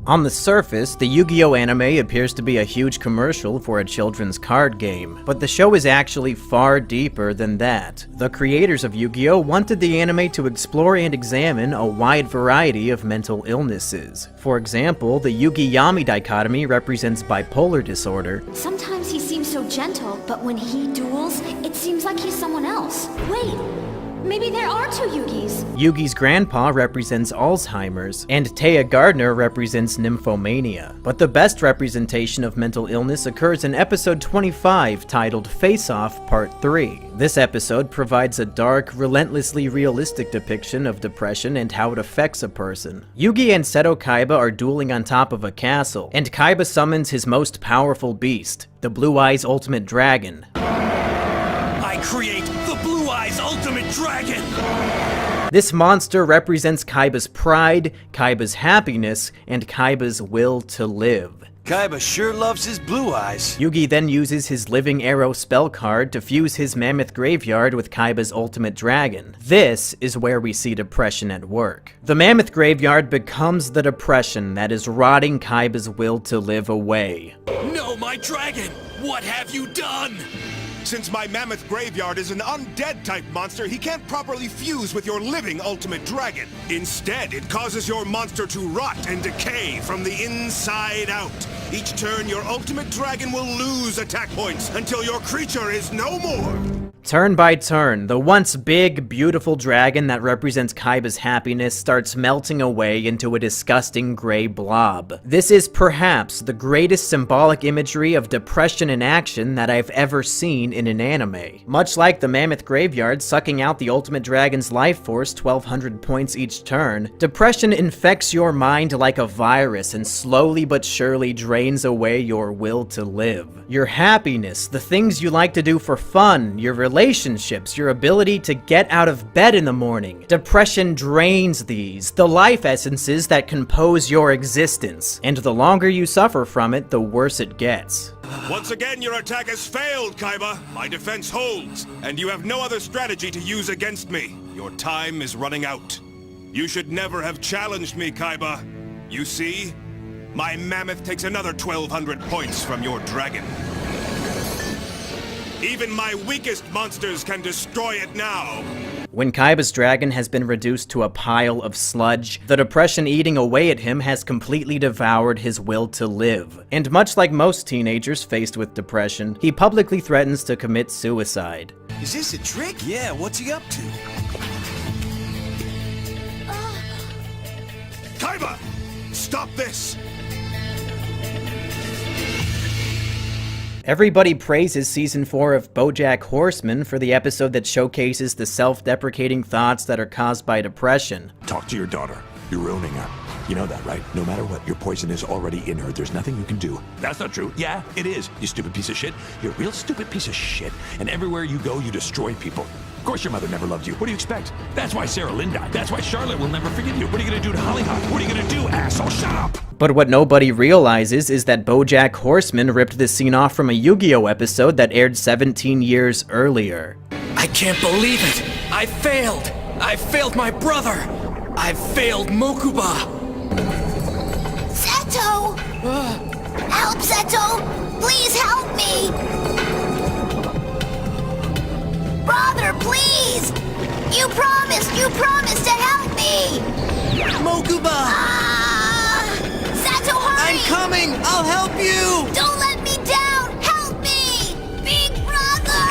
On the surface, the Yu-Gi-Oh anime appears to be a huge commercial for a children's card game, but the show is actually far deeper than that. The creators of Yu-Gi-Oh wanted the anime to explore and examine a wide variety of mental illnesses. For example, the Yugi-Yami dichotomy represents bipolar disorder. Sometimes he seems so gentle, but when he duels, it seems like he's someone else. Wait, maybe there are two Yugis. Yugi's grandpa represents Alzheimer's, and Taya Gardner represents nymphomania. But the best representation of mental illness occurs in episode 25, titled Face Off Part 3. This episode provides a dark, relentlessly realistic depiction of depression and how it affects a person. Yugi and Seto Kaiba are dueling on top of a castle, and Kaiba summons his most powerful beast, the Blue Eyes Ultimate Dragon. I create the Blue Eyes Ultimate Dragon! This monster represents Kaiba's pride, Kaiba's happiness, and Kaiba's will to live. Kaiba sure loves his blue eyes. Yugi then uses his Living Arrow spell card to fuse his Mammoth Graveyard with Kaiba's Ultimate Dragon. This is where we see depression at work. The Mammoth Graveyard becomes the depression that is rotting Kaiba's will to live away. No, my dragon! What have you done? Since my Mammoth Graveyard is an undead-type monster, he can't properly fuse with your living Ultimate Dragon. Instead, it causes your monster to rot and decay from the inside out. Each turn, your Ultimate Dragon will lose attack points until your creature is no more. Turn by turn, the once big, beautiful dragon that represents Kaiba's happiness starts melting away into a disgusting gray blob. This is perhaps the greatest symbolic imagery of depression in action that I've ever seen in an anime. Much like the Mammoth Graveyard sucking out the Ultimate Dragon's life force 1200 points each turn, depression infects your mind like a virus and slowly but surely drains away your will to live. Your happiness, the things you like to do for fun, your relationships, your ability to get out of bed in the morning. Depression drains these, the life essences that compose your existence. And the longer you suffer from it, the worse it gets. Once again, your attack has failed, Kaiba. My defense holds, and you have no other strategy to use against me. Your time is running out. You should never have challenged me, Kaiba. You see? My Mammoth takes another 1200 points from your dragon. Even my weakest monsters can destroy it now. When Kaiba's dragon has been reduced to a pile of sludge, the depression eating away at him has completely devoured his will to live. And much like most teenagers faced with depression, he publicly threatens to commit suicide. Is this a trick? Yeah, what's he up to? Kaiba! Stop this! Everybody praises Season 4 of BoJack Horseman for the episode that showcases the self-deprecating thoughts that are caused by depression. Talk to your daughter. You're ruining her. You know that, right? No matter what, your poison is already in her. There's nothing you can do. That's not true. Yeah, it is. You stupid piece of shit. You're a real stupid piece of shit. And everywhere you go, you destroy people. Of course your mother never loved you. What do you expect? That's why Sarah Lynn died. That's why Charlotte will never forgive you. What are you gonna do to Hollyhock? What are you gonna do, asshole? Shut up! But what nobody realizes is that BoJack Horseman ripped this scene off from a Yu-Gi-Oh episode that aired 17 years earlier. I can't believe it! I failed! I failed my brother! I failed Mokuba! Seto! Help, Seto! Please help me! Brother, please! You promised to help me! Mokuba! Seto, hurry! I'm coming! I'll help you! Don't let me down! Help me! Big brother!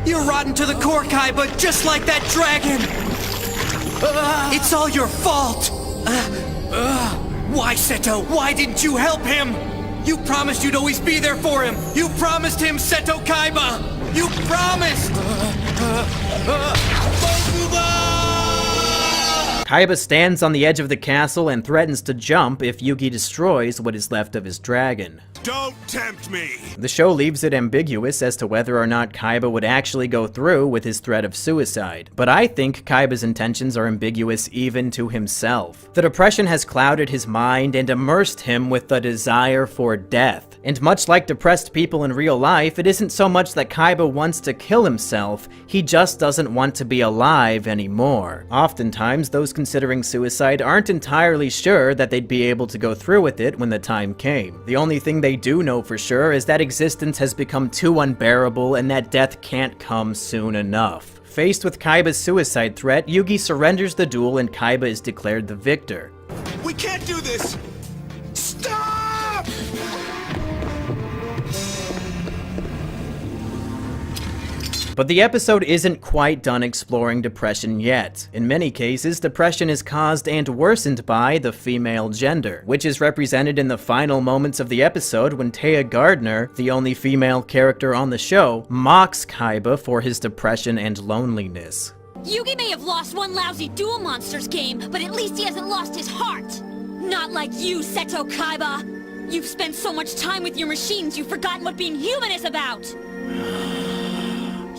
You're rotten to the core, Kaiba, just like that dragon! It's all your fault! Why, Seto? Why didn't you help him? You promised you'd always be there for him! You promised him, Seto Kaiba! You promised! Kaiba stands on the edge of the castle and threatens to jump if Yugi destroys what is left of his dragon. Don't tempt me! The show leaves it ambiguous as to whether or not Kaiba would actually go through with his threat of suicide, but I think Kaiba's intentions are ambiguous even to himself. The depression has clouded his mind and immersed him with the desire for death. And much like depressed people in real life, it isn't so much that Kaiba wants to kill himself, he just doesn't want to be alive anymore. Oftentimes, those considering suicide aren't entirely sure that they'd be able to go through with it when the time came. The only thing they do know for sure is that existence has become too unbearable and that death can't come soon enough. Faced with Kaiba's suicide threat, Yugi surrenders the duel and Kaiba is declared the victor. We can't do this! Stop! But the episode isn't quite done exploring depression yet. In many cases, depression is caused and worsened by the female gender, which is represented in the final moments of the episode when Taya Gardner, the only female character on the show, mocks Kaiba for his depression and loneliness. Yugi may have lost one lousy Duel Monsters game, but at least he hasn't lost his heart! Not like you, Seto Kaiba! You've spent so much time with your machines, you've forgotten what being human is about!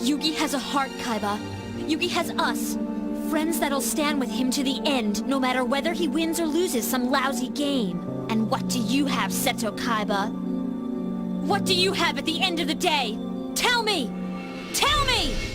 Yugi has a heart, Kaiba. Yugi has us. Friends that'll stand with him to the end, no matter whether he wins or loses some lousy game. And what do you have, Seto Kaiba? What do you have at the end of the day? Tell me! Tell me!